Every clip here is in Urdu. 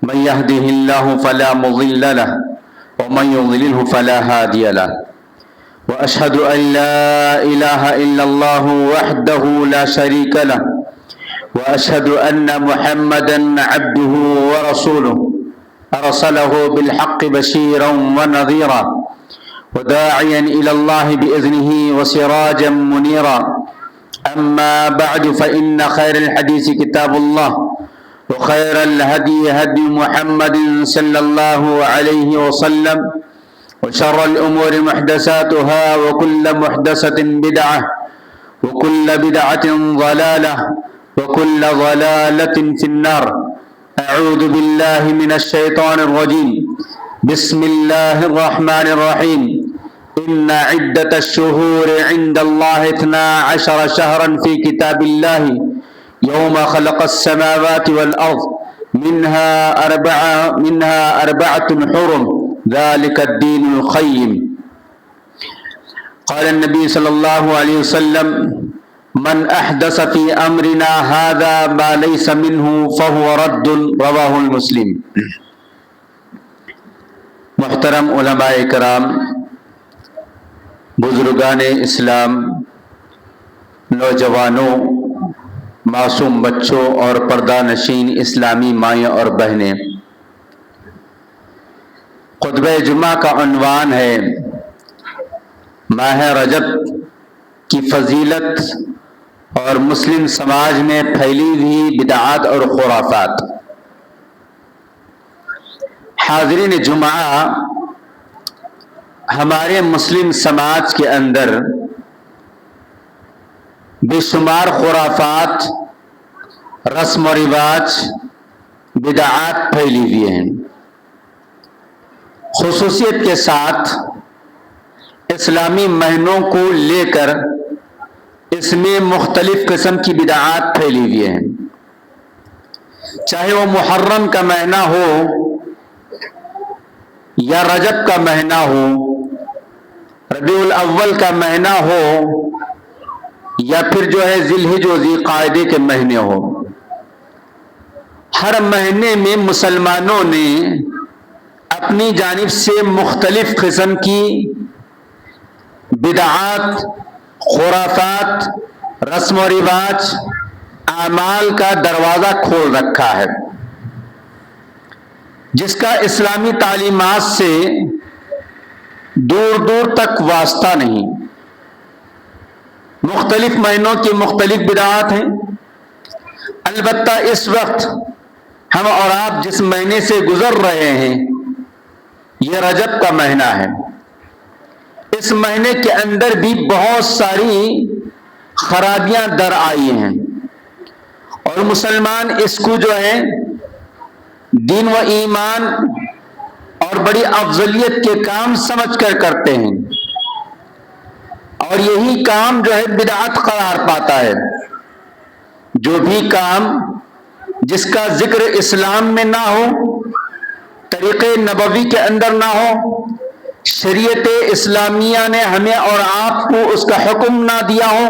من يهده الله فلا مضل له ومن يضلله فلا هادي له وأشهد أن لا إله إلا الله وحده لا شريك له وأشهد أن محمدا عبده ورسوله أرسله بالحق بشيرا ونذيرا وداعيا إلى الله بإذنه وسراجا منيرا أما بعد فإن خير الحديث كتاب الله وخير الهدي هدي محمد صلى الله عليه وسلم وشر الأمور محدثاتها وكل محدثة بدعة وكل بدعة ضلالة وكل ضلالة في النار. أعوذ بالله من الشيطان الرجيم. بسم الله الرحمن الرحيم. إن عدة الشهور عند الله 12 شهرا في كتاب الله يوم خلق السماوات والأرض منها أربعة حرم ذلك الدين القيم. قال النبي صلى الله عليه وسلم من أحدث في أمرنا هذا ما ليس منه فهو رد. رواه المسلم. محترم علماء کرام، بزرگان اسلام، نوجوانوں، معصوم بچوں اور پردہ نشین اسلامی مائیں اور بہنیں، خطبہ جمعہ کا عنوان ہے ماہ رجب کی فضیلت اور مسلم سماج میں پھیلی ہوئی بدعات اور خرافات. حاضرین جمعہ، ہمارے مسلم سماج کے اندر بے شمار خرافات، رسم و رواج، بدعات پھیلی ہوئی ہیں. خصوصیت کے ساتھ اسلامی مہینوں کو لے کر اس میں مختلف قسم کی بدعات پھیلی ہوئی ہیں. چاہے وہ محرم کا مہینہ ہو یا رجب کا مہینہ ہو، ربیع الاول کا مہینہ ہو یا پھر جو ہے ذی الحجہ و ذی القعدہ کے مہینے ہو، ہر مہینے میں مسلمانوں نے اپنی جانب سے مختلف قسم کی بدعات، خرافات، رسم و رواج، اعمال کا دروازہ کھول رکھا ہے، جس کا اسلامی تعلیمات سے دور دور تک واسطہ نہیں. مختلف مہینوں کی مختلف بدعات ہیں. البتہ اس وقت ہم اور آپ جس مہینے سے گزر رہے ہیں یہ رجب کا مہینہ ہے. اس مہینے کے اندر بھی بہت ساری خرابیاں در آئی ہیں اور مسلمان اس کو جو ہے دین و ایمان اور بڑی افضلیت کے کام سمجھ کر کرتے ہیں، اور یہی کام جو ہے بدعت قرار پاتا ہے. جو بھی کام جس کا ذکر اسلام میں نہ ہو، طریقے نبوی کے اندر نہ ہو، شریعت اسلامیہ نے ہمیں اور آپ کو اس کا حکم نہ دیا ہو،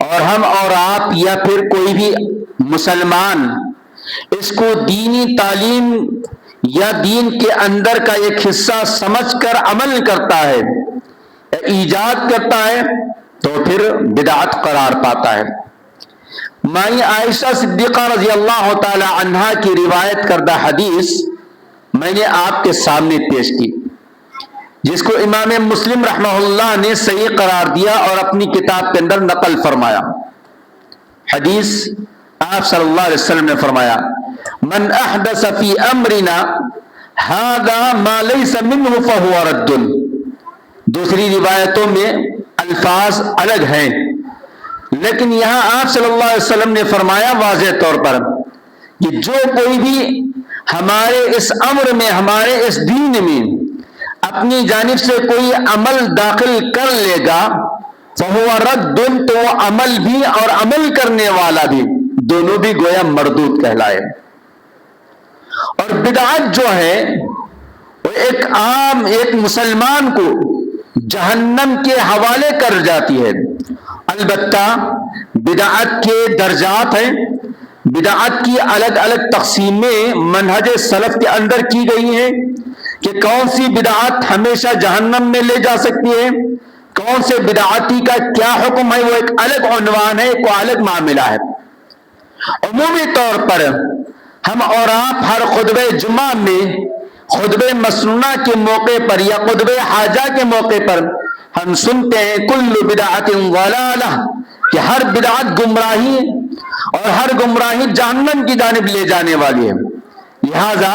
اور ہم اور آپ یا پھر کوئی بھی مسلمان اس کو دینی تعلیم یا دین کے اندر کا ایک حصہ سمجھ کر عمل کرتا ہے، ایجاد کرتا ہے، تو پھر بدعت قرار پاتا ہے. مائی عائشہ صدیقہ رضی اللہ تعالی عنہا کی روایت کردہ حدیث میں نے آپ کے سامنے پیش کی، جس کو امام مسلم رحمہ اللہ نے صحیح قرار دیا اور اپنی کتاب کے اندر نقل فرمایا. حدیث آپ صلی اللہ علیہ وسلم نے فرمایا من احدث فی امرنا ھذا ما لیس منہ فہو رد. دوسری روایتوں میں الفاظ الگ ہیں، لیکن یہاں آپ صلی اللہ علیہ وسلم نے فرمایا واضح طور پر کہ جو کوئی بھی ہمارے اس امر میں، ہمارے اس دین میں اپنی جانب سے کوئی عمل داخل کر لے گا فہو رد، تو وہ عمل بھی اور عمل کرنے والا بھی دونوں بھی گویا مردود کہلائے. اور بدعت جو ہے وہ ایک مسلمان کو جہنم کے حوالے کر جاتی ہے. البتہ بدعت کے درجات ہیں، بدعت کی الگ الگ تقسیمیں منہج سلف کے اندر کی گئی ہیں کہ کون سی بدعت ہمیشہ جہنم میں لے جا سکتی ہے، کون سے بدعتی کا کیا حکم ہے، وہ ایک الگ عنوان ہے، ایک الگ معاملہ ہے۔ عمومی طور پر ہم اور آپ ہر خطبہ جمعہ میں، خطبہ مسنونہ کے موقع پر یا خطبہ حاجہ کے موقع پر ہم سنتے ہیں کل بدعت ضلالہ، کہ ہر بدعت گمراہی اور ہر گمراہی جہنم کی جانب لے جانے والی ہے۔ لہذا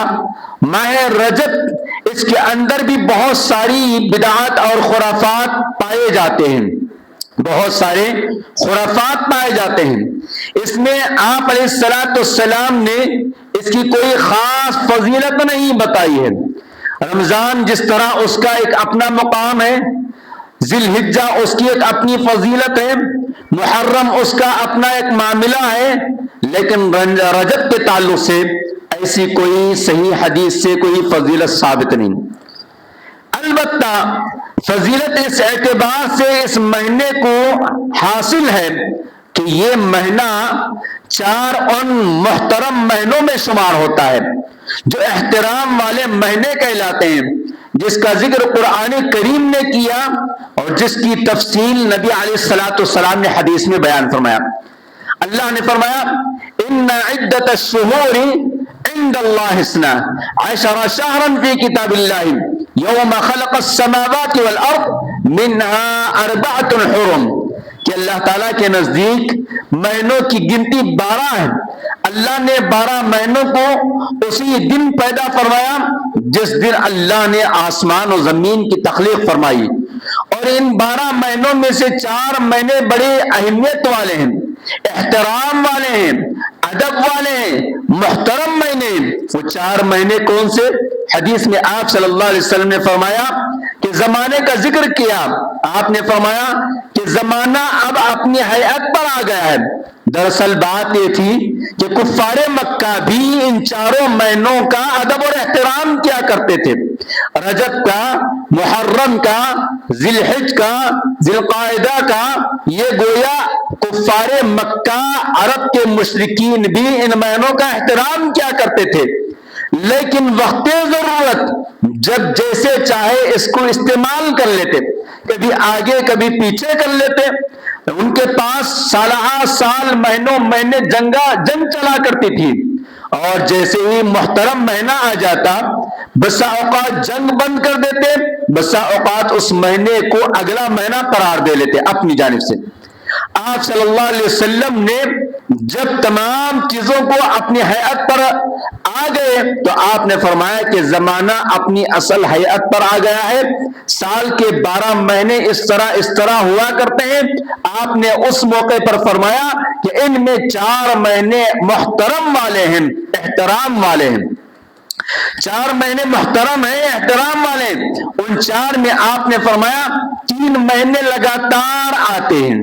ماہ رجب اس کے اندر بھی بہت ساری بدعات اور خرافات پائے جاتے ہیں، بہت سارے خرافات پائے جاتے ہیں۔ اس میں آپ علیہ السلام نے اس کی کوئی خاص فضیلت نہیں بتائی ہے۔ رمضان جس طرح اس کا ایک اپنا مقام ہے، ذی الحجہ اس کی ایک اپنی فضیلت ہے، محرم اس کا اپنا ایک معاملہ ہے، لیکن رجب کے تعلق سے ایسی کوئی صحیح حدیث سے کوئی فضیلت ثابت نہیں۔ البتہ فضیلت اس اعتبار سے اس مہینے کو حاصل ہے کہ یہ مہینہ 4 ان محترم مہینوں میں شمار ہوتا ہے جو احترام والے مہینے کہلاتے ہیں، جس کا ذکر قرآن کریم نے کیا اور جس کی تفصیل نبی علیہ السلام نے حدیث میں بیان فرمایا۔ اللہ نے فرمایا ان عدت الشہور عند اللہ 12 شہرا فی کتاب اللہ یوم خلق السماوات والارض منها 4 حرم، کہ اللہ تعالیٰ کے نزدیک مہینوں کی گنتی 12 ہے۔ اللہ نے 12 مہینوں کو اسی دن پیدا فرمایا جس دن اللہ نے آسمان و زمین کی تخلیق فرمائی، اور ان 12 مہینوں میں سے 4 مہینے بڑے اہمیت والے ہیں، احترام والے ہیں، ادب والے ہیں، محترم مہینے۔ وہ 4 مہینے کون سے؟ حدیث میں آپ صلی اللہ علیہ وسلم نے فرمایا کہ زمانے کا ذکر کیا، آپ نے فرمایا کہ زمانہ اب اپنی حیات پر آ گیا ہے۔ دراصل بات یہ تھی کہ کفار مکہ بھی ان 4 مہینوں کا ادب اور احترام کیا کرتے تھے، رجب کا، محرم کا، ذی الحج کا، ذی القعدہ کا۔ یہ گویا کفار مکہ عرب کے مشرکین بھی ان مہینوں کا احترام کیا کرتے تھے، لیکن وقت ضرورت جب جیسے چاہے اس کو استعمال کر لیتے، کبھی آگے کبھی پیچھے کر لیتے۔ ان کے پاس سالہ سال مہینوں مہینے جنگ چلا کرتی تھی، اور جیسے ہی محترم مہینہ آ جاتا بسا اوقات جنگ بند کر دیتے، بسا اوقات اس مہینے کو اگلا مہینہ قرار دے لیتے اپنی جانب سے۔ آپ صلی اللہ علیہ وسلم نے جب تمام چیزوں کو اپنی حیات پر آ گئے تو آپ نے فرمایا کہ زمانہ اپنی اصل حیات پر آ گیا ہے، سال کے 12 مہینے اس طرح ہوا کرتے ہیں۔ آپ نے اس موقع پر فرمایا کہ ان میں 4 مہینے محترم والے ہیں، احترام والے ہیں، 4 مہینے محترم ہیں، احترام والے ہیں۔ ان 4 میں آپ نے فرمایا 3 مہینے لگاتار آتے ہیں،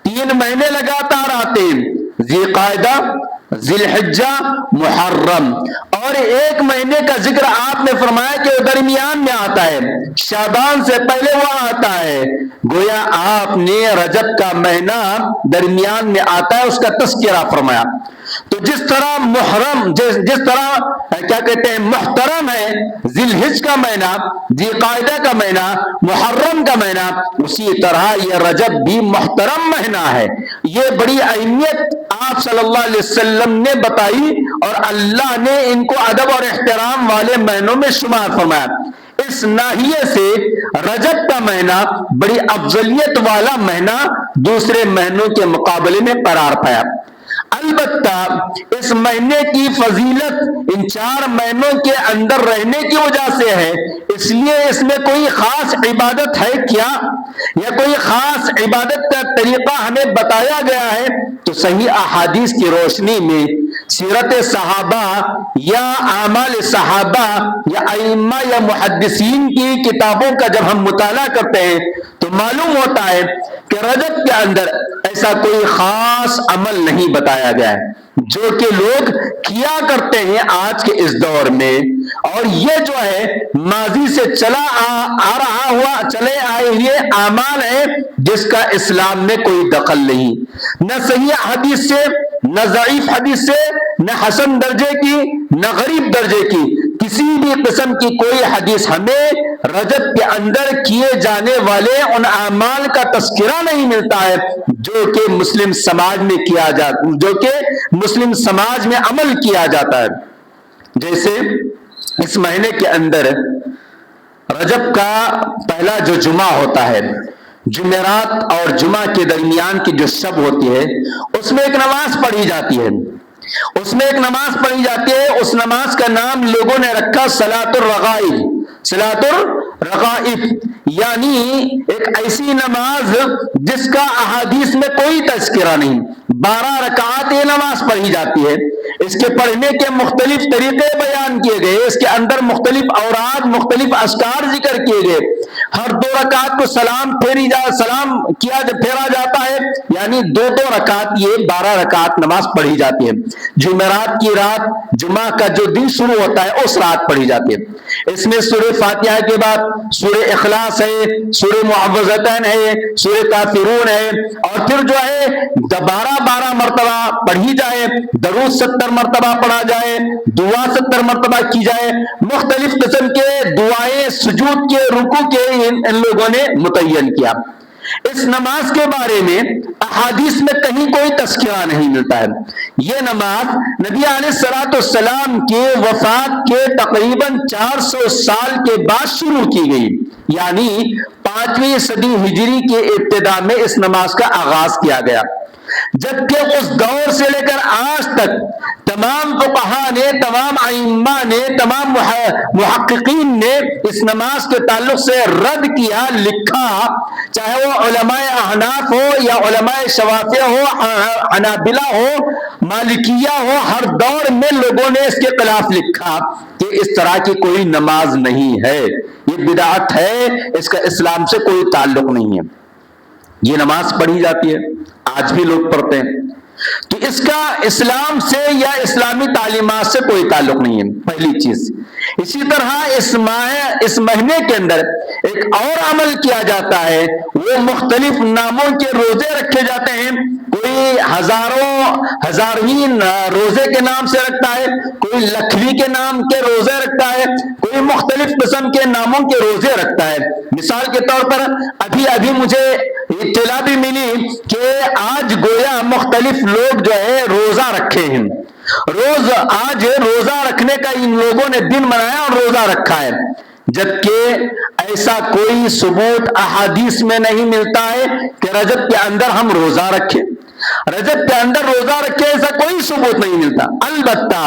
3 مہینے لگاتار آتے ہیں، ذی قعدہ، ذی الحجہ، محرم، اور 1 مہینے کا ذکر آپ نے فرمایا کہ وہ درمیان میں آتا ہے، شعبان سے پہلے وہ آتا ہے۔ گویا آپ نے رجب کا مہینہ درمیان میں آتا ہے، اس کا تذکرہ فرمایا۔ تو جس طرح محرم، جس طرح کیا کہتے ہیں محترم ہے ذی الحج کا مہینہ، ذی قعدہ کا مہینہ، محرم کا مہینہ، اسی طرح یہ رجب بھی محترم مہینہ ہے۔ یہ بڑی اہمیت آپ صلی اللہ علیہ وسلم نے بتائی اور اللہ نے ان کو ادب اور احترام والے مہینوں میں شمار فرمایا۔ اس ناحیے سے رجب کا مہینہ بڑی افضلیت والا مہینہ دوسرے مہینوں کے مقابلے میں قرار پایا۔ البتہ اس مہینے کی فضیلت ان 4 مہینوں کے اندر رہنے کی وجہ سے ہے، اس لیے اس میں کوئی خاص عبادت ہے کیا، یا کوئی خاص عبادت کا طریقہ ہمیں بتایا گیا ہے؟ تو صحیح احادیث کی روشنی میں سیرت صحابہ یا اعمال صحابہ یا ائمہ یا محدثین کی کتابوں کا جب ہم مطالعہ کرتے ہیں تو معلوم ہوتا ہے کہ رجب کے اندر ایسا کوئی خاص عمل نہیں بتایا گیا ہے جو کہ لوگ کیا کرتے ہیں آج کے اس دور میں، اور یہ جو ہے ماضی سے چلے آئے ہوئے اعمال ہیں جس کا اسلام میں کوئی دخل نہیں، نہ صحیح حدیث سے نہ ضعیف حدیث سے، نہ حسن درجے کی، نہ غریب درجے کی، کسی بھی قسم کی کوئی حدیث ہمیں رجب کے اندر کیے جانے والے ان اعمال کا تذکرہ نہیں ملتا ہے جو کہ مسلم سماج میں کیا جاتا، جو کہ مسلم سماج میں عمل کیا جاتا ہے۔ جیسے اس مہینے کے اندر رجب کا پہلا جو جمعہ ہوتا ہے، جمعرات اور جمعہ کے درمیان کی جو شب ہوتی ہے، اس میں ایک نماز پڑھی جاتی ہے، اس میں ایک نماز پڑھی جاتی ہے، اس نماز کا نام لوگوں نے رکھا صلاۃ الرغائب، صلاۃ الرغائب، یعنی ایک ایسی نماز جس کا احادیث میں کوئی تذکرہ نہیں، 12 رکعات یہ نماز پڑھی جاتی ہے، اس کے پڑھنے کے مختلف طریقے بیان کیے گئے، اس کے اندر مختلف اوراد، مختلف اذکار ذکر کیے گئے، ہر 2 رکعات کو سلام پھیرا جاتا ہے، یعنی 2 رکعات، یہ 12 رکعات نماز پڑھی جاتی ہے۔ جمعرات کی رات، جمعہ کا جو دن شروع ہوتا ہے اس رات پڑھی جاتی ہے۔ اس میں سورہ فاتحہ کے بعد سورہ اخلاص ہے، سورہ معوذتین ہے، سورہ کافرون ہے، اور پھر جو ہے 12 مرتبہ پڑھی جائے، درود 70 مرتبہ پڑھا جائے، دعا 70 مرتبہ کی جائے، مختلف قسم کے دعائیں، سجود کے، رکوع کے ان لوگوں نے متعین کیا۔ اس نماز کے بارے میں احادیث میں کہیں کوئی تذکرہ نہیں ملتا ہے۔ یہ نماز نبی علیہ الصلوۃ والسلام کے وفات کے تقریباً 400 سال کے بعد شروع کی گئی، یعنی 5ویں صدی ہجری کے ابتدا میں اس نماز کا آغاز کیا گیا، جبکہ اس دور سے لے کر آج تک تمام فقہاء نے، تمام ائمہ نے، تمام محققین نے اس نماز کے تعلق سے رد کیا، لکھا، چاہے وہ علماء احناف ہو یا علماء شوافیہ ہو، حنابلہ ہو، مالکیہ ہو، ہر دور میں لوگوں نے اس کے خلاف لکھا کہ اس طرح کی کوئی نماز نہیں ہے، یہ بدعت ہے، اس کا اسلام سے کوئی تعلق نہیں ہے۔ یہ نماز پڑھی جاتی ہے، آج بھی لوگ پڑھتے ہیں، تو اس کا اسلام سے یا اسلامی تعلیمات سے کوئی تعلق نہیں ہے، پہلی چیز۔ اسی طرح اس مہینے کے اندر ایک اور عمل کیا جاتا ہے، وہ مختلف ناموں کے روزے رکھے جاتے ہیں، کوئی ہزارویں روزے کے نام سے رکھتا ہے، کوئی لکھویں کے نام کے روزے رکھتا ہے، کوئی مختلف قسم کے ناموں کے روزے رکھتا ہے۔ مثال کے طور پر ابھی مجھے اطلاع بھی ملی کہ آج گویا مختلف لوگ جو ہے روزہ رکھے ہیں، آج روزہ رکھنے کا ان لوگوں نے دن منایا اور روزہ رکھا ہے، جبکہ ایسا کوئی ثبوت احادیث میں نہیں ملتا ہے کہ رجب کے اندر ہم روزہ رکھیں، رجب کے اندر روزہ رکھے، ایسا کوئی ثبوت نہیں ملتا۔ البتہ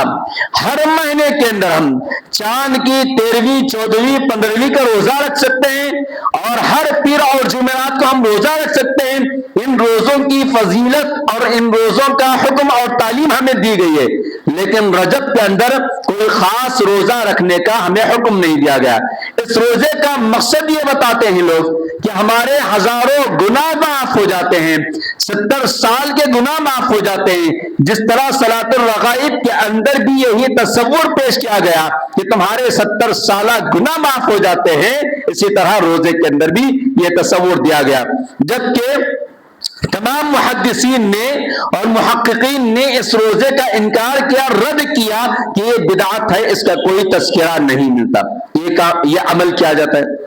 ہر مہینے کے اندر ہم چاند کی 13ویں، 14ویں، 15ویں کا روزہ رکھ سکتے ہیں، اور ہر پیر اور جمعرات کو ہم روزہ رکھ سکتے ہیں۔ ان روزوں کی فضیلت اور ان روزوں کا حکم اور تعلیم ہمیں دی گئی ہے، لیکن رجب کے اندر کوئی خاص روزہ رکھنے کا ہمیں حکم نہیں دیا گیا۔ اس روزے کا مقصد یہ بتاتے ہیں لوگ کہ ہمارے ہزاروں گناہ معاف ہو جاتے ہیں، 70 سال کے گناہ معاف ہو جاتے ہیں۔ جس طرح صلاۃ الرغائب کے اندر بھی یہی تصور پیش کیا گیا کہ تمہارے 70 سالہ گناہ معاف ہو جاتے ہیں، اسی طرح روزے کے اندر بھی یہ تصور دیا گیا، جبکہ تمام محدثین نے اور محققین نے اس روزے کا انکار کیا، رد کیا کہ یہ بدعت ہے، اس کا کوئی تذکرہ نہیں ملتا۔ یہ عمل کیا جاتا ہے۔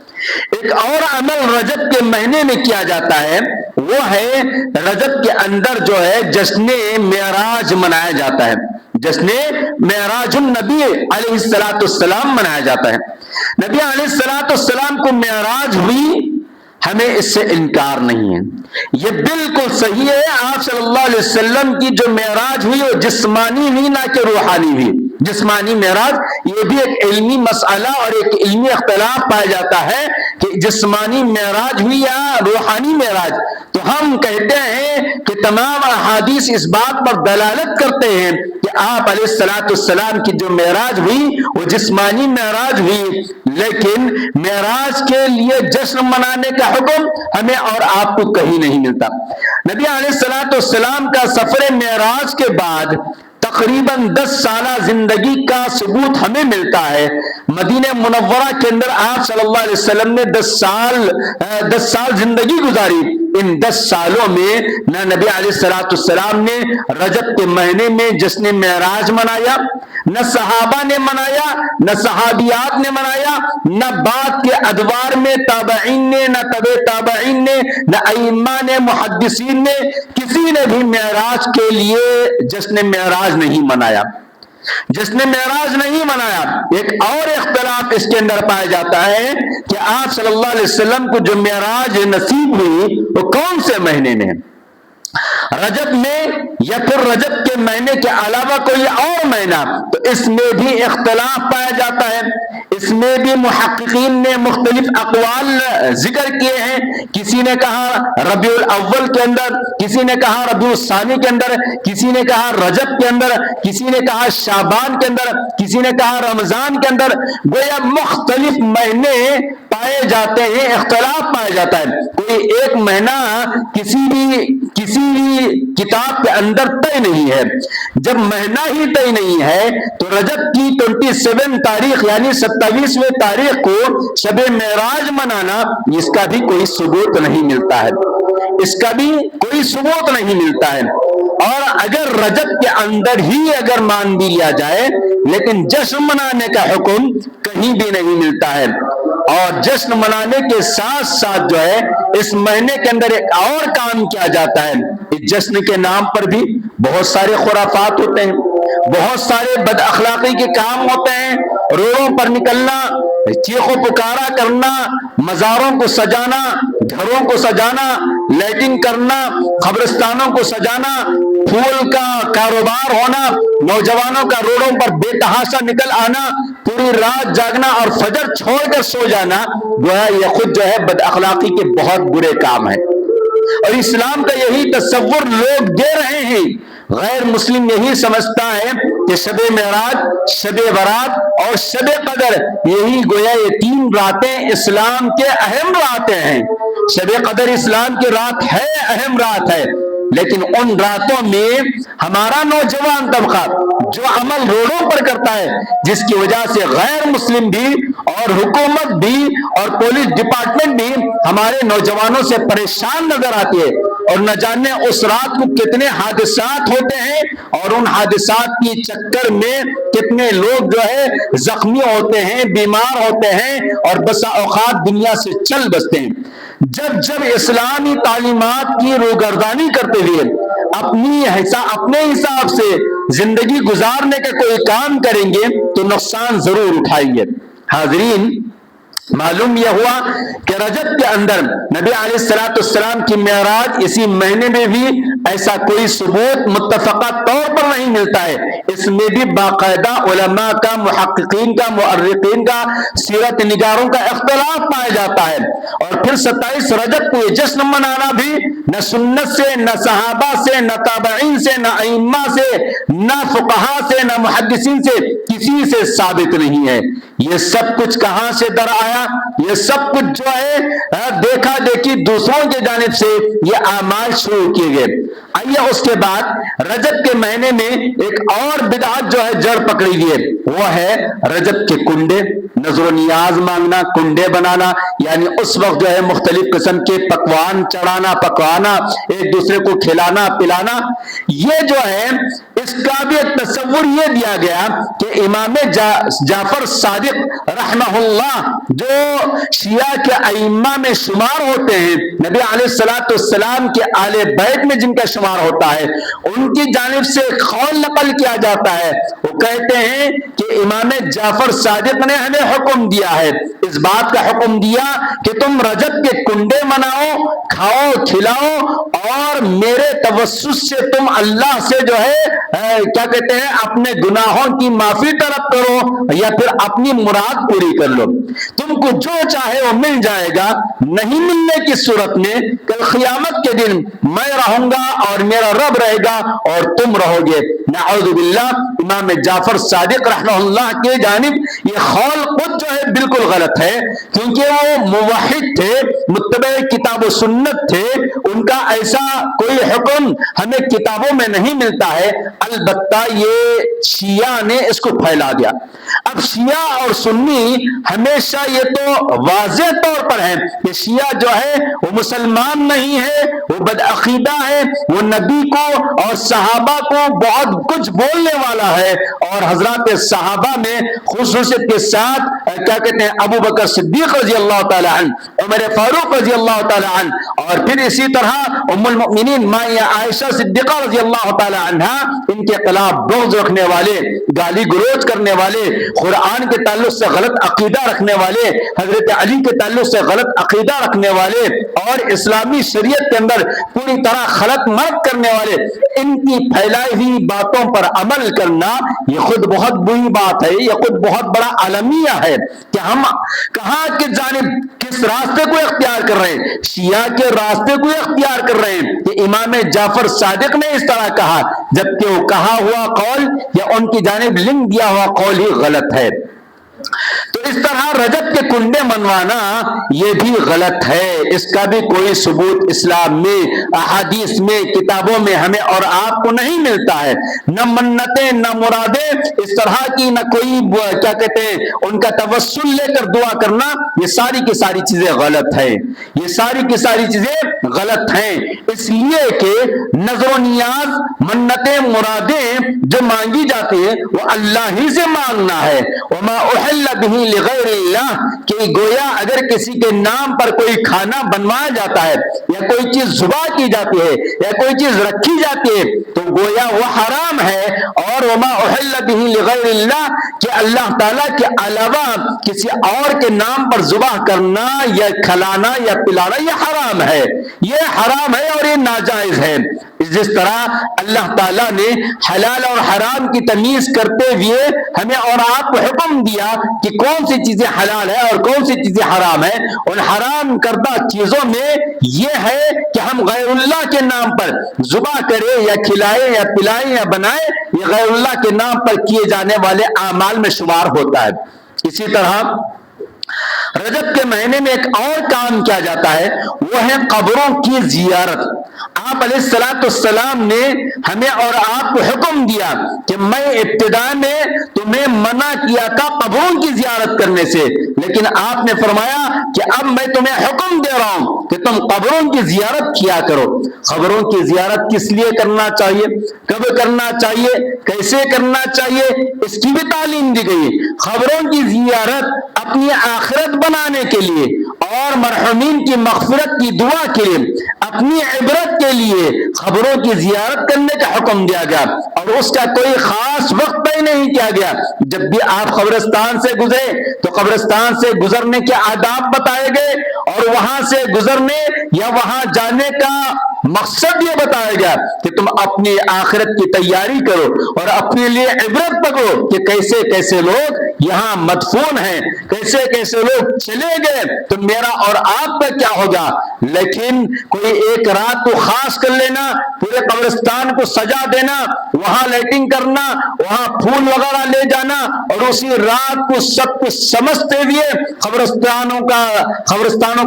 ایک اور عمل رجب کے مہینے میں کیا جاتا ہے، وہ ہے رجب کے اندر جو ہے جشن معراج منایا جاتا ہے، جشن معراج النبی علیہ السلام منایا جاتا ہے۔ نبی علیہ السلام کو معراج ہوئی، ہمیں اس سے انکار نہیں ہے، یہ بالکل صحیح ہے۔ آپ صلی اللہ علیہ وسلم کی جو معراج ہوئی وہ جسمانی ہوئی، نہ کہ روحانی ہوئی۔ جسمانی معراج یہ بھی ایک علمی مسئلہ اور ایک علمی اختلاف پایا جاتا ہے کہ جسمانی معراج ہوئی یا روحانی معراج، تو ہم کہتے ہیں کہ تمام احادیث اس بات پر دلالت کرتے ہیں کہ آپ علیہ السلام کی جو معراج ہوئی وہ جسمانی معراج ہوئی، لیکن معراج کے لیے جشن منانے کا حکم ہمیں اور آپ کو کہیں نہیں ملتا۔ نبی علیہ السلام کا سفر معراج کے بعد تقریباً 10 سالہ زندگی کا ثبوت ہمیں ملتا ہے۔ مدینہ منورہ کے اندر آپ صلی اللہ علیہ وسلم نے 10 سال زندگی گزاری، ان 10 سالوں میں نہ نبی علیہ الصلوۃ والسلام نے رجب کے مہینے میں جشن معراج منایا، نہ صحابہ نے منایا، نہ صحابیات نے منایا، نہ بعد کے ادوار میں تابعین نے، نہ تبع تابعین نے، نہ ائمہ نے، محدثین نے، کسی نے بھی معراج کے لیے جشن معراج نہیں منایا، جشن معراج نہیں منایا۔ ایک اور اختلاف اس کے اندر پایا جاتا ہے کہ آپ صلی اللہ علیہ وسلم کو جو معراج نصیب ہوئی وہ کون سے مہینے میں، رجب میں یا پھر رجب کے مہینے کے علاوہ کوئی اور مہینہ؟ تو اس میں بھی اختلاف پایا جاتا ہے، اس میں بھی محققین نے مختلف اقوال ذکر کیے ہیں۔ کسی نے کہا ربیع الاول کے اندر، کسی نے کہا ربیع الثانی کے اندر، کسی نے کہا رجب کے اندر، کسی نے کہا شعبان کے اندر، کسی نے کہا رمضان کے اندر، گویا مختلف مہینے پائے جاتے ہیں، اختلاف پایا جاتا ہے۔ کوئی ایک مہینہ کسی بھی کتاب کے اندر طے نہیں ہے۔ جب مہینہ ہی طے نہیں ہے تو رجب کی 27 تاریخ یعنی 27ویں تاریخ کو شب معراج منانا، اس کا بھی کوئی ثبوت نہیں ملتا ہے، اس کا بھی کوئی ثبوت نہیں ملتا ہے۔ اور اگر رجب کے اندر ہی اگر مان بھی لیا جائے لیکن جشن منانے کا حکم کہیں بھی نہیں ملتا ہے۔ اور جشن منانے کے ساتھ ساتھ جو ہے اس مہینے کے اندر ایک اور کام کیا جاتا ہے۔ اس جشن کے نام پر بھی بہت سارے خرافات ہوتے ہیں، بہت سارے بد اخلاقی کے کام ہوتے ہیں، روڈوں پر نکلنا، چیخو پکارا کرنا، مزاروں کو سجانا، گھروں کو سجانا، لائٹنگ کرنا، قبرستانوں کو سجانا، پھول کا کاروبار ہونا، نوجوانوں کا روڈوں پر بے تحاشا نکل آنا، پوری رات جاگنا اور فجر چھوڑ کر سو جانا، گویا یہ خود جو ہے بد اخلاقی کے بہت برے کام ہیں۔ اور اسلام کا یہی تصور لوگ دے رہے ہیں۔ غیر مسلم یہی سمجھتا ہے کہ شب معراج، شب برات اور شب قدر یہی گویا یہ 3 راتیں اسلام کے اہم راتیں ہیں۔ شب قدر اسلام کی رات ہے، اہم رات ہے، لیکن ان راتوں میں ہمارا نوجوان طبقہ جو عمل روڈوں پر کرتا ہے، جس کی وجہ سے غیر مسلم بھی اور حکومت بھی اور پولیس ڈپارٹمنٹ بھی ہمارے نوجوانوں سے پریشان نظر آتی ہے، اور نہ جانے اس رات کو کتنے حادثات ہوتے ہیں اور ان حادثات کی چکر میں کتنے لوگ جو ہے زخمی ہوتے ہیں، بیمار ہوتے ہیں اور بسا اوقات دنیا سے چل بستے ہیں۔ جب اسلامی تعلیمات کی روگردانی کرتے ہوئے اپنے حساب سے زندگی گزارنے کا کوئی کام کریں گے تو نقصان ضرور اٹھائیں گے۔ حاضرین، معلوم یہ ہوا کہ رجب کے اندر نبی علیہ الصلوۃ والسلام کی معراج اسی مہینے میں بھی ایسا کوئی ثبوت متفقہ طور پر نہیں ملتا ہے۔ اس میں بھی باقاعدہ علماء کا، محققین کا، مؤرخین کا، سیرت نگاروں کا اختلاف پایا جاتا ہے۔ اور پھر 27 رجب کو یہ جشن منانا بھی نہ سنت سے، نہ صحابہ سے، نہ تابعین سے، نہ ائمہ سے، نہ فقہاء سے، نہ محدثین سے کسی سے ثابت نہیں ہے۔ یہ سب کچھ کہاں سے در آیا؟ یہ سب کچھ جو ہے دیکھا دیکھی دوسروں کی جانب سے یہ اعمال شروع کیے گئے۔ آئیے اس کے بعد رجب کے مہینے میں ایک اور بدعت جو ہے جڑ پکڑی گئی، وہ ہے رجب کے کنڈے، نظر و نیاز مانگنا، کنڈے بنانا، یعنی اس وقت جو ہے مختلف قسم کے پکوان چڑھانا، پکوانا، ایک دوسرے کو کھلانا پلانا۔ یہ جو ہے اس کا بھی ایک تصور یہ دیا گیا کہ امام جعفر صادق رحمہ اللہ جو شیعہ کے ائمہ میں شمار ہوتے ہیں، نبی علیہ الصلوۃ والسلام کے آل بیت میں جن کا شمار ہوتا ہے، ان کی جانب سے قول نقل کیا جاتا ہے۔ وہ کہتے ہیں کہ امام جعفر صادق نے ہمیں حکم دیا ہے، اس بات کا حکم دیا کہ تم رجب کے کنڈے مناؤ، کھاؤ، کھلاؤ اور میرے توسط سے تم اللہ سے جو ہے کیا کہتے ہیں اپنے گناہوں کی معافی طلب کرو یا پھر اپنی مراد پوری کر لو۔ تم کو جو چاہے وہ مل جائے گا، نہیں ملنے کی صورت میں کل قیامت کے دن میں رہوں گا اور میرا رب رہے گا اور تم رہو گے۔ نعوذ باللہ، امام جعفر صادق رحمہ اللہ کی جانب یہ قول خود جو ہے بالکل غلط ہے، کیونکہ وہ موحد تھے، متبع کتاب و سنت تھے، ان کا ایسا کوئی حکم ہمیں کتابوں میں نہیں ملتا ہے، البتہ یہ شیعہ نے اس کو پھیلا دیا۔ اب شیعہ اور سنی ہمیشہ یہ تو واضح طور پر ہے کہ شیعہ جو ہے وہ مسلمان نہیں ہے، وہ بدعقیدہ ہے، وہ نبی کو اور صحابہ کو بہت کچھ بولنے والا ہے، اور حضرات صحابہ میں خصوصیت کے ساتھ کیا کہتے ہیں ابو بکر صدیق رضی اللہ تعالی عنہ، عمر فاروق رضی اللہ تعالی عنہ، اور پھر اسی طرح ام المؤمنین مائیہ عائشہ صدیقہ رضی اللہ تعالی عنہ، ان کے خلاف بغض رکھنے والے، گالی گلوچ کرنے والے، قرآن کے تعلق سے غلط عقیدہ رکھنے والے، حضرت علی کے تعلق سے غلط عقیدہ رکھنے والے، اور اسلامی شریعت کے اندر پوری طرح خلط مرد کرنے والے، ان کی پھیلائی ہوئی باتوں پر عمل کرنا یہ خود بہت بری بات ہے، یہ خود بہت بڑا المیہ ہے کہ ہم کہاں کی جانب کس راستے کو اختیار کر رہے ہیں، شیعہ کے راستے کو اختیار کر رہے ہیں کہ امام جعفر صادق نے اس طرح کہا، جبکہ وہ کہا ہوا قول یا ان کی جانب لنک دیا ہوا قول ہی غلط ہے۔ تو اس طرح رجب کے کنڈے منوانا یہ بھی غلط ہے، اس کا بھی کوئی ثبوت اسلام میں، احادیث میں، کتابوں میں ہمیں اور آپ کو نہیں ملتا ہے، نہ منتیں نہ مرادیں اس طرح کی، نہ کوئی کیا کہتے ہیں ان کا توسل لے کر دعا کرنا، یہ ساری کی ساری چیزیں غلط ہیں، یہ ساری کی ساری چیزیں غلط ہیں، اس لیے کہ نظر و نیاز، منتیں، مرادیں جو مانگی جاتی ہیں وہ اللہ ہی سے مانگنا ہے، وما احل به لغیر اللہ، کہ گویا اگر کسی کے نام پر کوئی کھانا بنوایا جاتا ہے یا کوئی چیز ذبح کی جاتی ہے یا کوئی چیز رکھی جاتی ہے تو گویا وہ حرام ہے، اور وما احل به لغیر اللہ کہ اللہ تعالیٰ کے علاوہ کسی اور کے نام پر ذبح کرنا یا کھلانا یا پلانا یہ حرام ہے، یہ حرام ہے اور یہ ناجائز ہے۔ جس طرح اللہ تعالیٰ نے حلال اور حرام کی تمیز کرتے ہوئے ہمیں اور آپ کو حکم دیا کہ کون سی چیزیں حلال ہے اور کون سی چیزیں حرام ہے، اور حرام کردہ چیزوں میں یہ ہے کہ ہم غیر اللہ کے نام پر ذبح کریں یا کھلائیں یا پلائیں یا بنائیں، یہ غیر اللہ کے نام پر کیے جانے والے اعمال میں شمار ہوتا ہے۔ اسی طرح رجب کے مہینے میں ایک اور کام کیا جاتا ہے، وہ ہے قبروں کی زیارت۔ آپ علیہ السلام نے ہمیں اور آپ کو حکم دیا کہ میں ابتدا میں تمہیں منع کیا تھا قبروں کی زیارت کرنے سے، لیکن آپ نے فرمایا کہ اب میں تمہیں حکم دے رہا ہوں کہ تم قبروں کی زیارت کیا کرو۔ قبروں کی زیارت کس لیے کرنا چاہیے، کب کرنا چاہیے، کیسے کرنا چاہیے، اس کی بھی تعلیم دی گئی۔ قبروں کی زیارت اپنی آخرت بنانے کے لیے اور مرحومین کی مغفرت کی دعا کے لیے، اپنی عبرت کے لیے قبروں کی زیارت کرنے کا حکم دیا گیا، اور اس کا کوئی خاص وقت طے نہیں کیا گیا۔ جب بھی آپ قبرستان سے گزرے تو قبرستان سے گزرنے کے آداب بتائے گئے، اور وہاں سے گزرنے یا وہاں جانے کا مقصد یہ بتایا گیا کہ تم اپنی آخرت کی تیاری کرو اور اپنے لیے عبرت پکڑو کہ کیسے کیسے لوگ یہاں مدفون ہیں، کیسے کیسے لوگ چلے گئے تو میرا اور آپ کا کیا ہوگا۔ لیکن کوئی ایک رات کو خاص کر لینا، پورے قبرستان کو سجا دینا، وہاں لائٹنگ کرنا، وہاں پھول وغیرہ لے جانا، اور اسی رات کو سب کچھ سمجھتے ہوئے قبرستانوں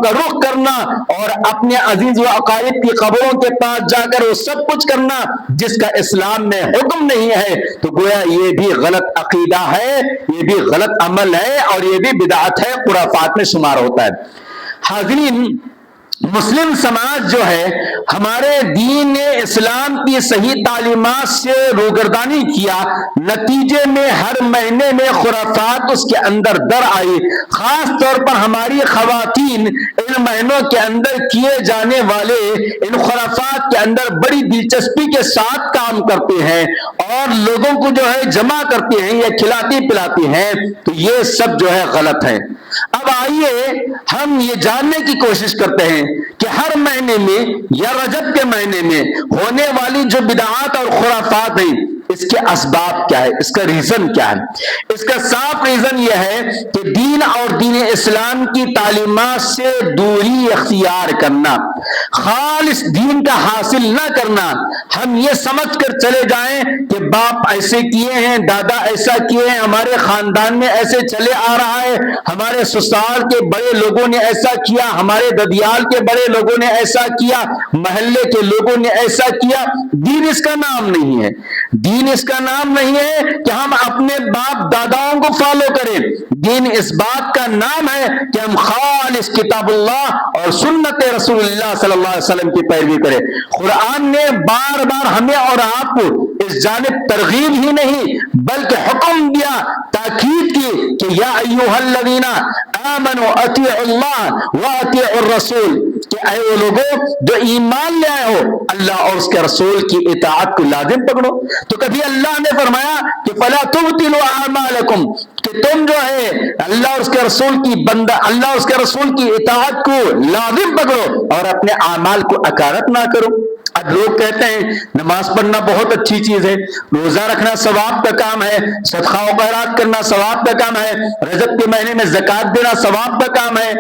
کا رخ کرنا اور اپنے عزیز و اقارب کی قبروں کے پاس جا کر وہ سب کچھ کرنا جس کا اسلام میں حکم نہیں ہے، تو گویا یہ بھی غلط عقیدہ ہے، یہ بھی غلط عمل ہے، اور یہ بھی بدعت ہے، خرافات میں شمار ہوتا ہے۔ حاضرین، مسلم سماج جو ہے ہمارے دین اسلام کی صحیح تعلیمات سے روگردانی کیا، نتیجے میں ہر مہینے میں خرافات اس کے اندر در آئی۔ خاص طور پر ہماری خواتین ان مہینوں کے اندر کیے جانے والے ان خرافات کے اندر بڑی دلچسپی کے ساتھ کام کرتے ہیں اور لوگوں کو جو ہے جمع کرتے ہیں یا کھلاتی پلاتی ہیں، تو یہ سب جو ہے غلط ہے۔ اب آئیے ہم یہ جاننے کی کوشش کرتے ہیں کہ ہر مہینے میں یا رجب کے مہینے میں ہونے والی جو بدعات اور خرافات ہیں اس کے اسباب کیا ہے، اس کا ریزن کیا ہے۔ اس کا صاف ریزن یہ ہے کہ دین اور دین اسلام کی تعلیمات سے دوری اختیار کرنا۔ خالص دین کا حاصل نہ کرنا، ہم یہ سمجھ کر چلے جائیں کہ باپ ایسے کیے ہیں، دادا ایسا کیے ہیں، ہمارے خاندان میں ایسے چلے آ رہا ہے، ہمارے سسرال کے بڑے لوگوں نے ایسا کیا، ہمارے ددیال کے بڑے لوگوں نے ایسا کیا، محلے کے لوگوں نے ایسا کیا۔ دین اس کا نام نہیں ہے، دین اس کا نام نہیں ہے کہ ہم اپنے باپ داداؤں کو فالو کریں۔ دین اس بات کا نام ہے کہ ہم خالص کتاب اللہ اور سنت رسول اللہ صلی اللہ علیہ وسلم کی پیروی کریں۔ قرآن نے بار بار ہمیں اور آپ کو اس جانب ترغیب ہی نہیں بلکہ حکم دیا، تاکید کی کہ یا ایھا الذین آمنوا اطیعوا اللہ واطیعوا الرسول، کہ اے وہ لوگوں جو ایمان لے آئے ہو، اللہ اور اس کے رسول کی اطاعت کو لازم پکڑو۔ تو کبھی اللہ نے فرمایا کہ فلا تبطلوا اعمالکم، کہ تم جو ہے اللہ اور اس کے رسول کی بندہ، اللہ اور اس کے رسول کی اطاعت کو لازم پکڑو اور اپنے اعمال کو اکارت نہ کرو۔ اب لوگ کہتے ہیں نماز پڑھنا بہت اچھی چیز ہے، روزہ رکھنا ثواب کا کام ہے، صدقہ و خیرات کرنا ثواب کا کام ہے، رجب کے مہینے میں زکوٰۃ دینا ثواب کا کام ہے۔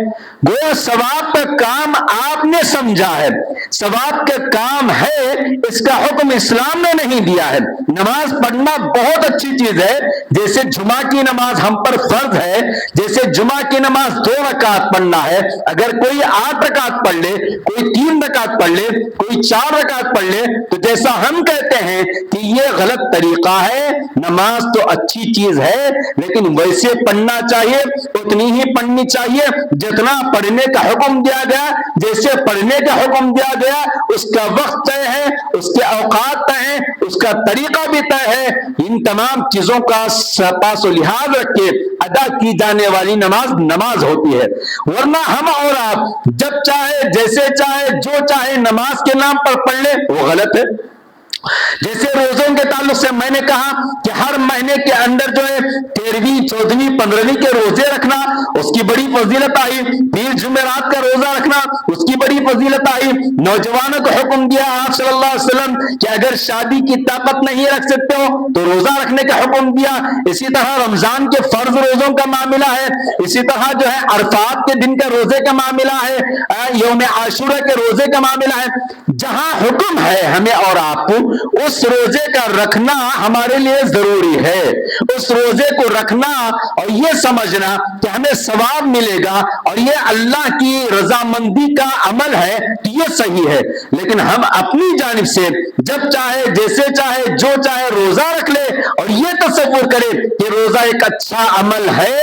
گویا ثواب کا کام آپ نے سمجھا ہے، ثواب کا کام ہے، اس کا حکم اسلام نے نہیں دیا ہے۔ نماز پڑھنا بہت اچھی چیز ہے، جیسے جمعہ کی نماز ہم پر فرض ہے، جیسے جمعہ کی نماز 2 رکعت پڑھنا ہے، اگر کوئی 8 رکعت پڑھ لے، کوئی 3 رکعت پڑھ لے، کوئی 4 رکعت پڑھ لے، تو جیسا ہم کہتے ہیں کہ یہ غلط طریقہ ہے۔ نماز تو اچھی چیز ہے لیکن ویسے پڑھنا چاہیے، اتنی ہی پڑھنی چاہیے جتنا پڑھنے کا حکم دیا گیا، جیسے پڑھنے کا حکم دیا گیا اس کا وقت طے ہے، اس کے اوقات طے ہیں، اس کا طریقہ بھی طے ہے۔ ان تمام چیزوں کا پاس و لحاظ رکھ کے ادا کی جانے والی نماز نماز ہوتی ہے، ورنہ ہم اور آپ جب چاہے جیسے چاہے جو چاہے نماز کے نام پر پڑھ لے، وہ غلط ہے۔ جیسے روزوں کے تعلق سے میں نے کہا کہ ہر مہینے کے اندر جو ہے 13ویں 14ویں 15ویں کے روزے رکھنا اس کی بڑی فضیلت آئی، پیر جمعرات کا روزہ رکھنا اس کی بڑی فضیلت آئی۔ نوجوانوں کو حکم دیا آپ صلی اللہ علیہ وسلم کہ اگر شادی کی طاقت نہیں رکھ سکتے ہو تو روزہ رکھنے کا حکم دیا۔ اسی طرح رمضان کے فرض روزوں کا معاملہ ہے، اسی طرح جو ہے عرفات کے دن کے روزے کا معاملہ ہے، یوم عاشورہ کے روزے کا معاملہ ہے۔ جہاں حکم ہے ہمیں اور آپ کو اس روزے کا رکھنا ہمارے لیے ضروری ہے، اس روزے کو رکھنا اور یہ سمجھنا کہ ہمیں ثواب ملے گا اور یہ اللہ کی رضامندی کا عمل ہے تو یہ صحیح ہے۔ لیکن ہم اپنی جانب سے جب چاہے جیسے چاہے جو چاہے روزہ رکھ لے اور یہ تصور کرے کہ روزہ ایک اچھا عمل ہے،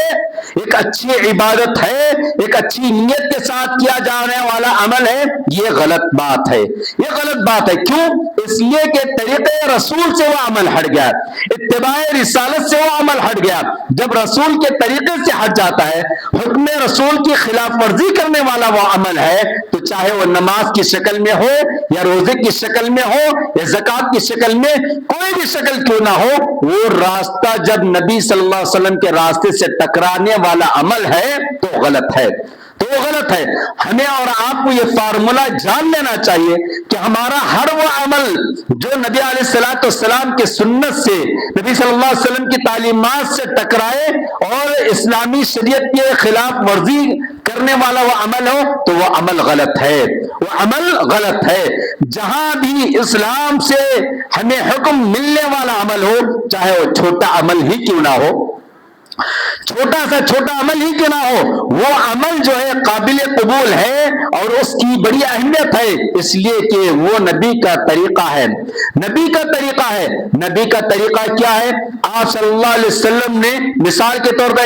ایک اچھی عبادت ہے، ایک اچھی نیت کے ساتھ کیا جانے والا عمل ہے، یہ غلط بات ہے، یہ غلط بات ہے۔ کیوں؟ اس لیے کہ طریقے رسول سے وہ عمل ہٹ گیا، اتباع رسالت سے وہ عمل ہٹ گیا۔ جب رسول کے طریقے سے ہٹ جاتا ہے، حکم رسول کی خلاف ورزی کرنے والا وہ عمل ہے، تو چاہے وہ نماز کی شکل میں ہو یا روزے کی شکل میں ہو یا زکوٰۃ کی شکل میں، کوئی بھی شکل کیوں نہ ہو، وہ راستہ جب نبی صلی اللہ علیہ وسلم کے راستے سے ٹکرانے والا عمل ہے تو غلط ہے، تو وہ غلط ہے۔ ہمیں اور آپ کو یہ فارمولا جان لینا چاہیے کہ ہمارا ہر وہ عمل جو نبی علیہ السلام کی سنت سے، نبی صلی اللہ علیہ وسلم کی تعلیمات سے ٹکرائے اور اسلامی شریعت کے خلاف ورزی کرنے والا وہ عمل ہو تو وہ عمل غلط ہے، وہ عمل غلط ہے۔ جہاں بھی اسلام سے ہمیں حکم ملنے والا عمل ہو، چاہے وہ چھوٹا عمل ہی کیوں نہ ہو، چھوٹا سا چھوٹا عمل ہی کیوں نہ ہو، وہ عمل جو ہے قابل قبول ہے اور اس کی بڑی اہمیت ہے، اس لیے کہ وہ نبی کا طریقہ ہے، نبی کا طریقہ ہے۔ نبی کا طریقہ کیا ہے؟ آپ صلی اللہ علیہ وسلم نے مثال کے طور پر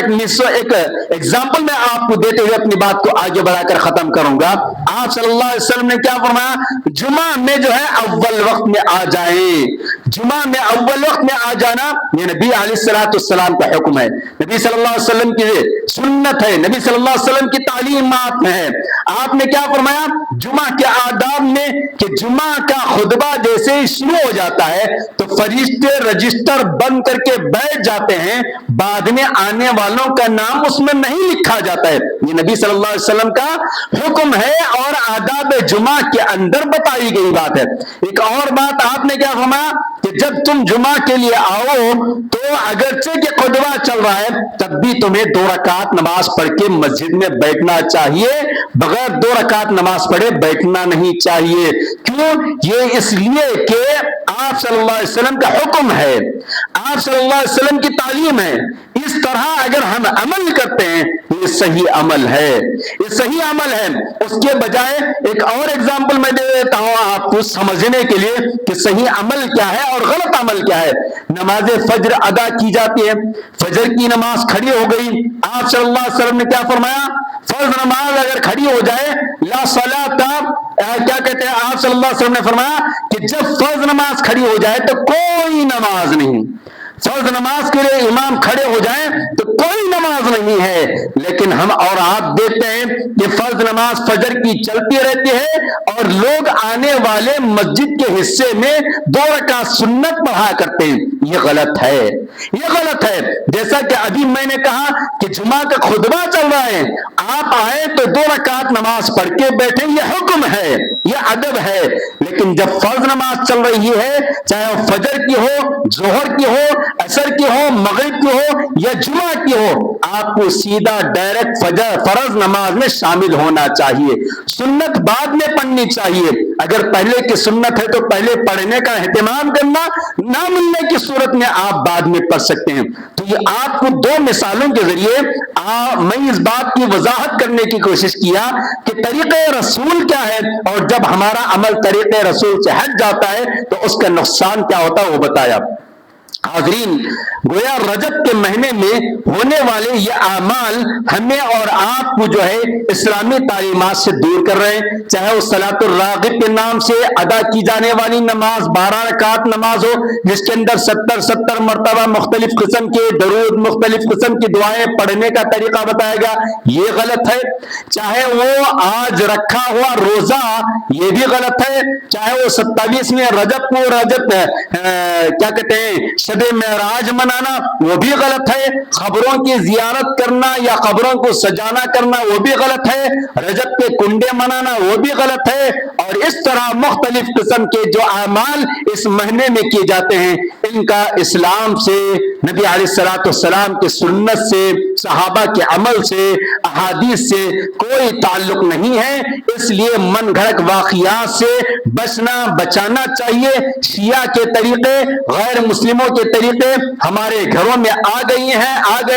ایک ایگزامپل میں آپ کو دیتے ہوئے اپنی بات کو آگے بڑھا کر ختم کروں گا۔ آپ صلی اللہ علیہ وسلم نے کیا فرمایا؟ جمعہ میں جو ہے اول وقت میں آ جائیں، جمعہ میں اول وقت میں آ جانا یہ نبی علیہ السلام کا حکم ہے، نبی صلی اللہ علیہ وسلم کی سنت ہے، نبی صلی اللہ علیہ وسلم کی تعلیمات میں ہے۔ آپ نے کیا فرمایا جمعہ کے آداب میں کہ جمعہ کا خطبہ جیسے ہی شروع ہو جاتا ہے تو فرشتے رجسٹر بند کر کے بیٹھ جاتے ہیں، بعد میں آنے والوں کا نام اس میں نہیں لکھا جاتا ہے۔ یہ نبی صلی اللہ علیہ وسلم کا حکم ہے اور آداب جمعہ کے اندر بتائی گئی بات ہے۔ ایک اور بات آپ نے کیا فرمایا؟ کہ جب تم جمعہ کے لیے آؤ تو اگرچہ کہ خطبہ چل رہا ہے تب بھی تمہیں 2 رکعت نماز پڑھ کے مسجد میں بیٹھنا چاہیے، بغیر 2 رکعت نماز پڑھے بیٹھنا نہیں چاہیے۔ کیوں؟ یہ اس لیے کہ آپ صلی اللہ علیہ وسلم کا حکم ہے، آپ صلی اللہ علیہ وسلم کی تعلیم ہے۔ اس طرح اگر ہم عمل کرتے ہیں تو یہ صحیح عمل ہے، یہ صحیح عمل ہے۔ اس کے بجائے ایک اور ایگزامپل میں دے دیتا ہوں آپ کو سمجھنے کے لیے کہ صحیح عمل کیا ہے اور غلط عمل کیا ہے۔ نماز فجر ادا کی جاتی ہے، فجر کی نماز کھڑی ہو گئی، آپ صلی اللہ علیہ وسلم نے کیا فرمایا؟ فرض نماز اگر کھڑی ہو جائے لا صلاۃ، کیا کہتے ہیں آپ صلی اللہ علیہ وسلم نے فرمایا کہ جب فرض نماز کھڑی ہو جائے تو کوئی نماز نہیں۔ فرض نماز کے لیے امام کھڑے ہو جائیں تو کوئی نماز نہیں ہے، لیکن ہم اور آپ دیکھتے ہیں کہ فرض نماز فجر کی چلتی رہتی ہے اور لوگ آنے والے مسجد کے حصے میں 2 رکعت سنت پڑھا کرتے ہیں۔ یہ غلط ہے، یہ غلط ہے۔ جیسا کہ ابھی میں نے کہا کہ جمعہ کا خطبہ چل رہا ہے، آپ آئے تو 2 رکعت نماز پڑھ کے بیٹھیں، یہ حکم ہے، یہ ادب ہے۔ لیکن جب فرض نماز چل رہی ہے، چاہے وہ فجر کی ہو، ظہر کی ہو، عصر کی ہو، مغرب کی ہو یا جمعہ کی ہو، آپ کو سیدھا ڈائریکٹ فرض نماز میں شامل ہونا چاہیے۔ سنت بعد میں پڑھنی چاہیے، اگر پہلے کی سنت ہے تو پہلے پڑھنے کا اہتمام کرنا، نہ ملنے کی صورت میں آپ بعد میں پڑھ سکتے ہیں۔ تو یہ آپ کو 2 مثالوں کے ذریعے میں اس بات کی وضاحت کرنے کی کوشش کیا کہ طریقہ رسول کیا ہے، اور جب ہمارا عمل طریقہ رسول سے ہٹ جاتا ہے تو اس کا نقصان کیا ہوتا ہے وہ بتایا۔ حاضرین، گویا رجب کے مہینے میں ہونے والے یہ اعمال ہمیں اور آپ کو جو ہے اسلامی تعلیمات سے دور کر رہے ہیں، چاہے وہ صلاۃ الراغب کے نام سے ادا کی جانے والی نماز 12 رکعت نماز ہو جس کے اندر 70 مرتبہ مختلف قسم کے درود، مختلف قسم کی دعائیں پڑھنے کا طریقہ بتایا گیا، یہ غلط ہے۔ چاہے وہ آج رکھا ہوا روزہ، یہ بھی غلط ہے۔ چاہے وہ 27ویں رجب کو کیا کہتے ہیں شب معراج منانا، وہ بھی غلط ہے۔ قبروں کی زیارت کرنا یا قبروں کو سجانا کرنا وہ بھی غلط ہے۔ رجب کے کنڈے منانا وہ بھی غلط ہے۔ اور اس طرح مختلف قسم کے جو اعمال اس مہینے میں کیے جاتے ہیں، ان کا اسلام سے، نبی علیہ الصلوۃ والسلام کی سنت سے، صحابہ کے عمل سے، احادیث سے کوئی تعلق نہیں ہے۔ اس لیے من گھڑت واقعات سے بچانا چاہیے۔ شیعہ کے طریقے، غیر مسلموں کے طریقے ہمارے گھروں میں آ گئے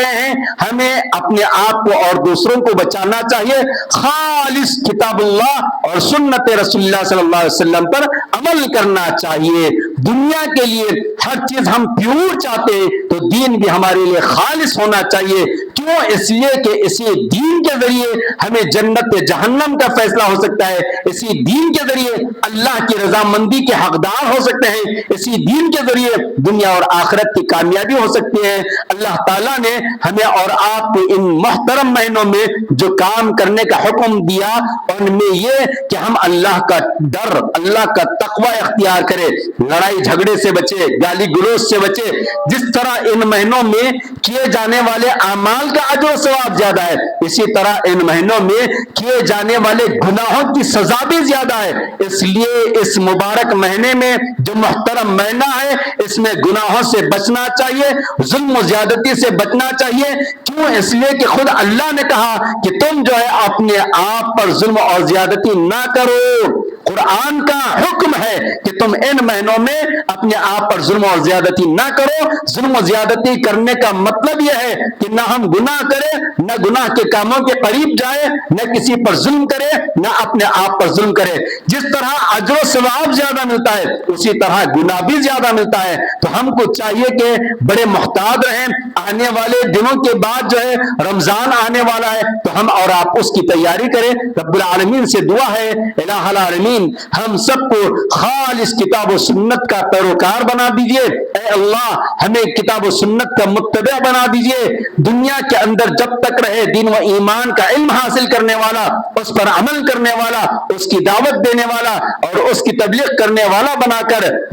ہیں، ہمیں اپنے آپ کو اور دوسروں کو بچانا چاہیے۔ خالص کتاب اللہ اور سنت رسول اللہ صلی اللہ علیہ وسلم پر عمل کرنا چاہیے۔ دنیا کے لیے ہر چیز ہم پیور چاہتے ہیں تو دین بھی ہمارے لیے خالص ہونا چاہیے۔ کیوں؟ اس لیے کہ اسی دین کے ذریعے ہمیں جنت جہنم کا فیصلہ ہو سکتا ہے، اسی دین کے ذریعے اللہ کی رضامندی کے حقدار ہو سکتے ہیں، اسی دین کے ذریعے دنیا اور آخرت کی کامیابی ہو سکتی ہے۔ اللہ تعالیٰ نے ہمیں اور آپ کو ان محترم مہینوں میں جو کام کرنے کا حکم دیا ان میں یہ کہ ہم اللہ کا ڈر، اللہ کا تقوی اختیار کریں، لڑائی جھگڑے سے بچے، گالی گلوچ سے بچے۔ جس طرح ان مہینوں میں کیے جانے والے اعمال کا اجر و ثواب زیادہ ہے، اسی طرح ان مہینوں میں کیے جانے والے گناہوں کی سزا بھی زیادہ ہے۔ اس لیے اس مبارک مہینے میں جو محترم مہینہ ہے اس میں گناہوں سے بچنا چاہیے، ظلم و زیادتی سے بچنا چاہیے۔ کیوں؟ اس لیے کہ خود اللہ نے کہا کہ تم جو ہے اپنے آپ پر ظلم اور زیادتی نہ کرو۔ قرآن کا حکم ہے کہ تم ان مہینوں میں اپنے آپ پر ظلم اور زیادتی نہ کرو۔ ظلم و زیادتی کرنے کا مطلب یہ ہے کہ نہ ہم گناہ کریں، نہ گناہ کے کاموں کے قریب جائے، نہ کسی پر ظلم کرے، نہ اپنے آپ پر ظلم کرے۔ جس طرح اجر و ثواب زیادہ ملتا ہے اسی طرح گناہ بھی زیادہ ملتا ہے۔ تو ہم کو چاہیے کہ بڑے محتاط رہیں۔ آنے والے دنوں کے بعد جو ہے رمضان آنے والا ہے تو ہم اور آپ اس کی تیاری کریں۔ رب العالمین سے دعا ہے الہ العالمین ہم سب کو خالص کتاب و سنت کا پیروکار بنا دیجئے۔ اے اللہ ہمیں کتاب و سنت کا متبع بنا دیجئے۔ دنیا کے اندر جب تک رہے دین و ایمان کا علم حاصل کرنے والا، اس پر عمل کرنے والا، اس کی دعوت دینے والا اور اس کی تبلیغ کرنے والا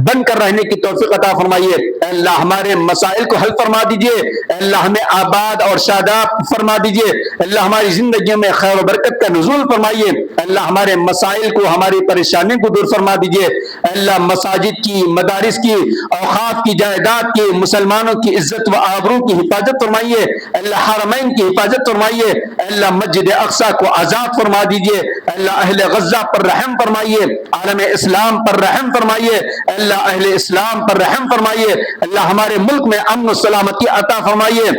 بن کر رہنے کی توفیق عطا فرمائیے۔ اے اللہ ہمارے مسائل کو حل فرما دیجئے، اے اللہ ہمیں آباد اور شاداب فرما دیجئے، اے اللہ ہماری زندگیوں میں خیر و برکت کا نزول فرمائیے، اے اللہ ہمارے مسائل کو، ہماری پریشانی کو دور فرما دیجئے، اے اللہ مساجد کی، مدارس کی، اوقاف کی، جائیداد کی، مسلمانوں کی عزت و آبرو کی حفاظت فرمائیے، اے اللہ حرمین کی حفاظت فرمائیے، اے اللہ مسجد اقصی کو آزاد فرما دیجئے، اے اللہ اہل غزہ پر رحم فرمائیے، عالم اسلام پر رحم فرمائیے، اے اللہ اہل اسلام پر رحم فرمائیے، اللہ ہمارے ملک میں امن و سلامتی عطا فرمائیے،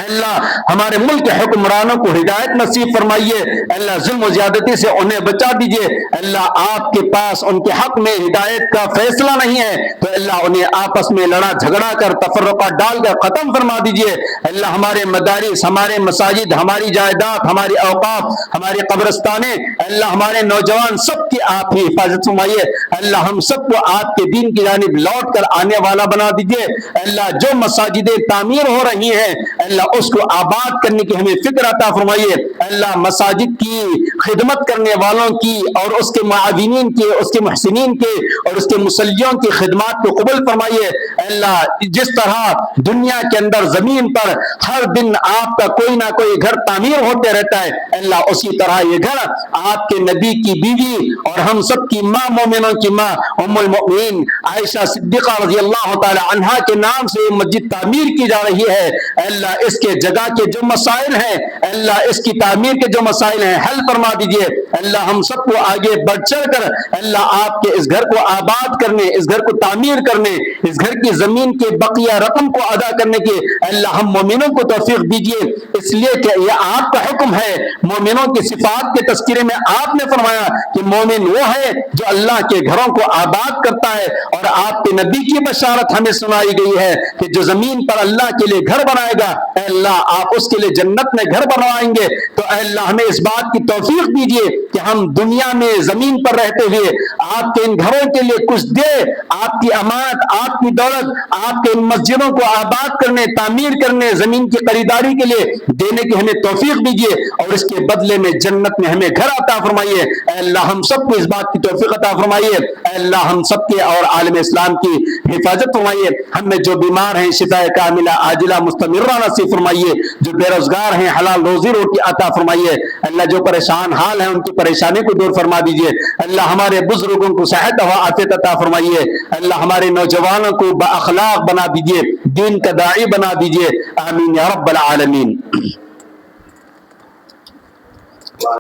اللہ ہمارے ملک کے حکمرانوں کو ہدایت نصیب فرمائیے، اللہ ظلم و زیادتی سے انہیں بچا دیجئے، اللہ آپ کے پاس ان کے حق میں ہدایت کا فیصلہ نہیں ہے تو اللہ انہیں آپس میں لڑا جھگڑا کر تفرقہ ڈال کر ختم فرما دیجئے، اللہ ہمارے مدارس، ہمارے مساجد، ہماری جائیداد، ہماری اوقاف، ہماری قبرستانیں، اللہ ہمارے نوجوان سب کی آپ ہی حفاظت فرمائیے، اللہ ہم سب کو آپ کے دین کی جانب لوٹ کر آنے والا بنا دیجئے، اللہ جو مساجدیں تعمیر ہو رہی ہیں اللہ اس کو آباد کرنے کی ہمیں فکر عطا فرمائیے، اللہ مساجد کی خدمت کرنے والوں کی اور اس کے معاونین کے، اس کے محسنین کے اور اس کے مصلیوں کی خدمات کو قبول فرمائیے، اللہ جس طرح دنیا کے اندر زمین پر ہر دن آپ کا کوئی نہ کوئی گھر تعمیر ہوتے رہتا ہے، اللہ اسی طرح یہ گھر آپ کے نبی کی بیوی اور ہم سب کی ماں، مومنوں کی ماں ام المؤمنین عائشہ صدیقہ رضی اللہ تعالی عنہا کے نام سے مسجد تعمیر کی جا رہی ہے، اللہ اس کے جگہ کے جو مسائل ہیں، اللہ اس کی تعمیر کے جو مسائل ہیں حل فرما دیجئے، اللہ ہم سب کو آگے بڑھ چڑھ کر اللہ آپ کے اس گھر کو آباد کرنے، اس گھر کو تعمیر کرنے، اس گھر کی زمین کے بقیہ رقم کو ادا کرنے کے اللہ ہم مومنوں کو توفیق دیجئے، اس لیے کہ یہ آپ کا حکم ہے، مومنوں کی صفات کے تذکرے میں آپ نے فرمایا کہ مومن وہ ہے جو اللہ کے گھروں کو آباد کرتا ہے، اور آپ کے نبی کی بشارت ہمیں سنائی گئی ہے کہ جو زمین پر اللہ کے لیے گھر بنائے گا اے اللہ آپ اس کے لیے جنت میں گھر بنوائیں گے، تو اے اللہ ہمیں اس بات کی توفیق دیجئے کہ ہم دنیا میں زمین پر رہتے ہوئے آپ کے ان گھروں کے لیے کچھ دے، آپ کی امانت، آپ کی دولت، آپ کے ان مسجدوں کو آباد کرنے، تعمیر کرنے، زمین کی خریداری کے لیے دینے کی ہمیں توفیق دیجئے، اور اس کے بدلے میں جنت میں ہمیں گھر عطا فرمائیے، اے اللہ ہم سب کو اس بات کی توفیق عطا فرمائیے، اے اللہ ہم سب کے اور عالم اسلام کی حفاظت فرمائیے، ہم میں جو بیمار ہیں شفا کاملہ عاجلہ مستمرہ نصیب فرمائیے، جو بے روزگار ہیں حلال روزی روٹی عطا فرمائیے، اللہ جو پریشان حال ہیں ان کی پریشانی کو دور فرما دیجئے، اللہ ہمارے بزرگوں کو صحت و عافیت عطا فرمائیے، اللہ ہمارے نوجوانوں کو با اخلاق بنا دیجئے، دین کا داعی بنا دیجئے، آمین یا رب العالمین۔